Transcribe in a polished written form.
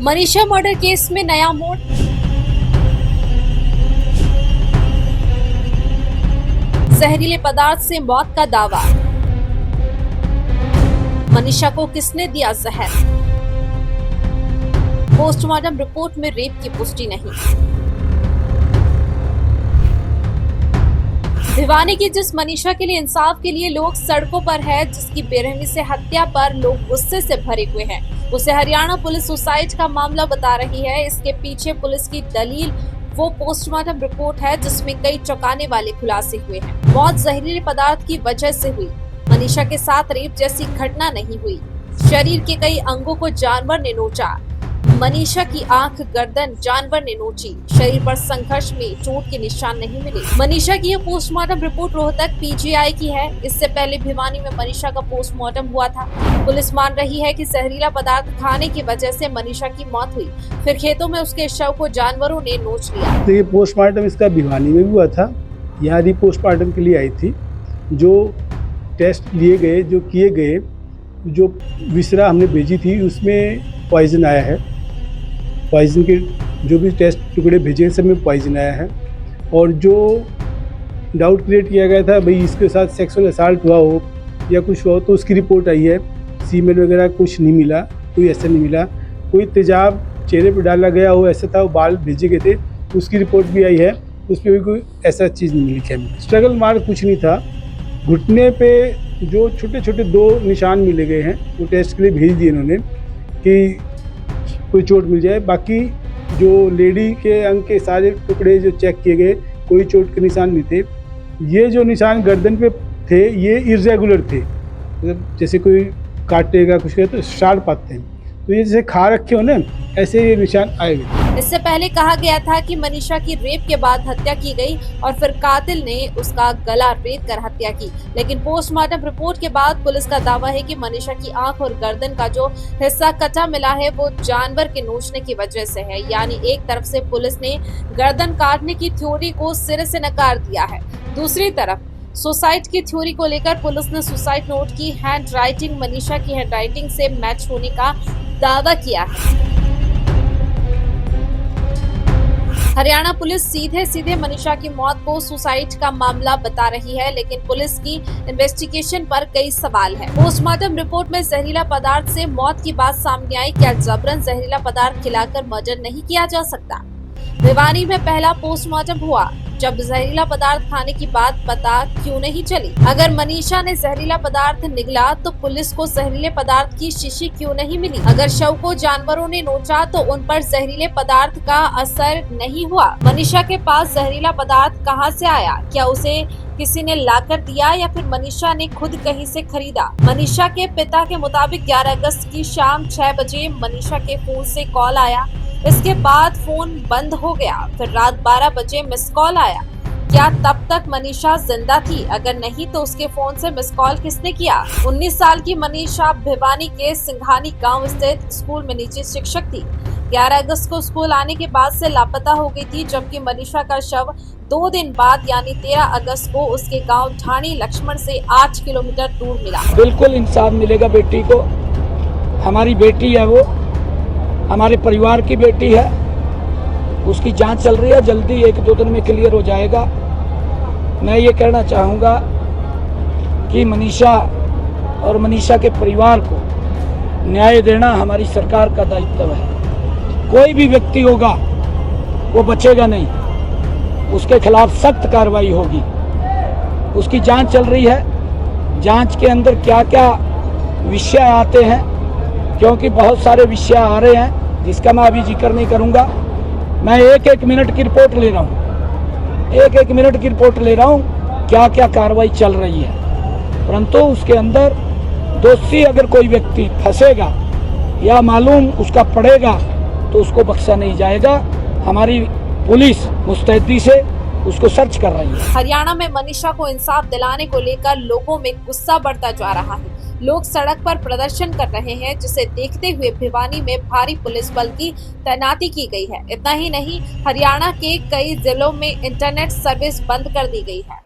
Manisha murder case में नया मोड़। जहरीले पदार्थ से मौत का दावा। मनीषा को किसने दिया जहर? पोस्टमार्टम रिपोर्ट में रेप की पुष्टि नहीं। भिवानी की जिस मनीषा के लिए इंसाफ के लिए लोग सड़कों पर है, जिसकी बेरहमी से हत्या पर लोग गुस्से से भरे हुए हैं, उसे हरियाणा पुलिस सुसाइड का मामला बता रही है। इसके पीछे पुलिस की दलील वो पोस्टमार्टम रिपोर्ट है जिसमें कई चौंकाने वाले खुलासे हुए हैं। मौत जहरीले पदार्थ की वजह से हुई। मनीषा के साथ रेप जैसी घटना नहीं हुई। शरीर के कई अंगों को जानवर ने नोचा। मनीषा की आंख, गर्दन जानवर ने नोची। शरीर पर संघर्ष में चोट के निशान नहीं मिले। मनीषा की यह पोस्टमार्टम रिपोर्ट रोहतक पीजीआई की है। इससे पहले भिवानी में मनीषा का पोस्टमार्टम हुआ था। पुलिस मान रही है कि जहरीला पदार्थ खाने की वजह से मनीषा की मौत हुई। फिर खेतों में उसके शव को जानवरों ने नोच लिया। तो ये पोस्टमार्टम इसका भिवानी में भी हुआ था। यहाँ भी पोस्टमार्टम के लिए आई थी। जो टेस्ट लिए गए, जो किए गए, जो विसरा हमने भेजी थी उसमें पॉइजन आया है। पॉइजन के जो भी टेस्ट टुकड़े भेजे सब में पॉइजन आया है। और जो डाउट क्रिएट किया गया था भाई इसके साथ सेक्सुअल असॉल्ट हुआ हो या कुछ हुआ हो, तो उसकी रिपोर्ट आई है। सीमेंट वगैरह कुछ नहीं मिला, कोई ऐसा नहीं मिला। कोई तेजाब चेहरे पर डाला गया हो ऐसा था, वो बाल भेजे गए थे, उसकी रिपोर्ट भी आई है। उसमें भी कोई ऐसा चीज़ नहीं मिली। केमिकल स्ट्रगल मार्क कुछ नहीं था। घुटने पे जो छोटे छोटे 2 निशान मिले गए हैं वो टेस्ट के लिए भेज दिए इन्होंने कि कोई चोट मिल जाए। बाकी जो लेडी के अंग के सारे टुकड़े जो चेक किए गए, कोई चोट के निशान नहीं थे। ये जो निशान गर्दन पे थे ये इर्रेगुलर थे, मतलब जैसे कोई काटेगा कुछ करे तो शार्प आते हैं, तो ये जैसे खा रखे हो ना ऐसे ये निशान आए हुए। इससे पहले कहा गया था कि मनीषा की रेप के बाद हत्या की गई और फिर कातिल ने उसका गला रेत कर हत्या की। लेकिन पोस्टमार्टम रिपोर्ट के बाद पुलिस का दावा है कि मनीषा की आंख और गर्दन का जो हिस्सा कटा मिला है वो जानवर के नोचने की वजह से है। यानी एक तरफ से पुलिस ने गर्दन काटने की थ्योरी को सिरे से नकार दिया है, दूसरी तरफ सुसाइड की थ्योरी को लेकर पुलिस ने सुसाइड नोट की हैंडराइटिंग मनीषा की हैंडराइटिंग से मैच होने का दावा किया है। हरियाणा पुलिस सीधे सीधे मनीषा की मौत को सुसाइड का मामला बता रही है, लेकिन पुलिस की इन्वेस्टिगेशन पर कई सवाल है। पोस्टमार्टम रिपोर्ट में जहरीला पदार्थ से मौत की बात सामने आई। क्या जबरन जहरीला पदार्थ खिलाकर मर्डर नहीं किया जा सकता? भिवानी में पहला पोस्टमार्टम हुआ जब जहरीला पदार्थ खाने की बात पता क्यों नहीं चली? अगर मनीषा ने जहरीला पदार्थ निगला तो पुलिस को जहरीले पदार्थ की शीशी क्यों नहीं मिली? अगर शव को जानवरों ने नोचा तो उन पर जहरीले पदार्थ का असर नहीं हुआ? मनीषा के पास जहरीला पदार्थ कहां से आया? क्या उसे किसी ने लाकर दिया या फिर मनीषा ने खुद कहीं से खरीदा? मनीषा के पिता के मुताबिक 11 अगस्त की शाम 6 बजे मनीषा के फोन से कॉल आया। इसके बाद फोन बंद हो गया। फिर रात 12 बजे मिस कॉल आया। क्या तब तक मनीषा जिंदा थी? अगर नहीं तो उसके फोन से मिस कॉल किसने किया? 19 साल की मनीषा भिवानी के सिंघानी गांव स्थित स्कूल में निजी शिक्षक थी। 11 अगस्त को स्कूल आने के बाद से लापता हो गई थी, जबकि मनीषा का शव 2 दिन बाद यानी 13 अगस्त को उसके गांव ढाणी लक्ष्मण से 8 किलोमीटर दूर मिला। बिल्कुल इंसाफ मिलेगा बेटी को। हमारी बेटी है, वो हमारे परिवार की बेटी है। उसकी जांच चल रही है, जल्दी 1-2 दिन में क्लियर हो जाएगा। मैं ये कहना चाहूँगा कि मनीषा और मनीषा के परिवार को न्याय देना हमारी सरकार का दायित्व है। कोई भी व्यक्ति होगा वो बचेगा नहीं, उसके खिलाफ सख्त कार्रवाई होगी। उसकी जांच चल रही है। जांच के अंदर क्या क्या विषय आते हैं, क्योंकि बहुत सारे विषय आ रहे हैं जिसका मैं अभी जिक्र नहीं करूंगा। मैं एक मिनट की रिपोर्ट ले रहा हूँ, एक मिनट की रिपोर्ट ले रहा हूँ क्या क्या कार्रवाई चल रही है। परंतु उसके अंदर दोषी अगर कोई व्यक्ति फंसेगा या मालूम उसका पड़ेगा तो उसको बख्शा नहीं जाएगा। हमारी पुलिस मुस्तैदी से उसको सर्च कर रही है। हरियाणा में मनीषा को इंसाफ दिलाने को लेकर लोगों में गुस्सा बढ़ता जा रहा है। लोग सड़क पर प्रदर्शन कर रहे हैं, जिसे देखते हुए भिवानी में भारी पुलिस बल की तैनाती की गई है। इतना ही नहीं, हरियाणा के कई जिलों में इंटरनेट सर्विस बंद कर दी गई है।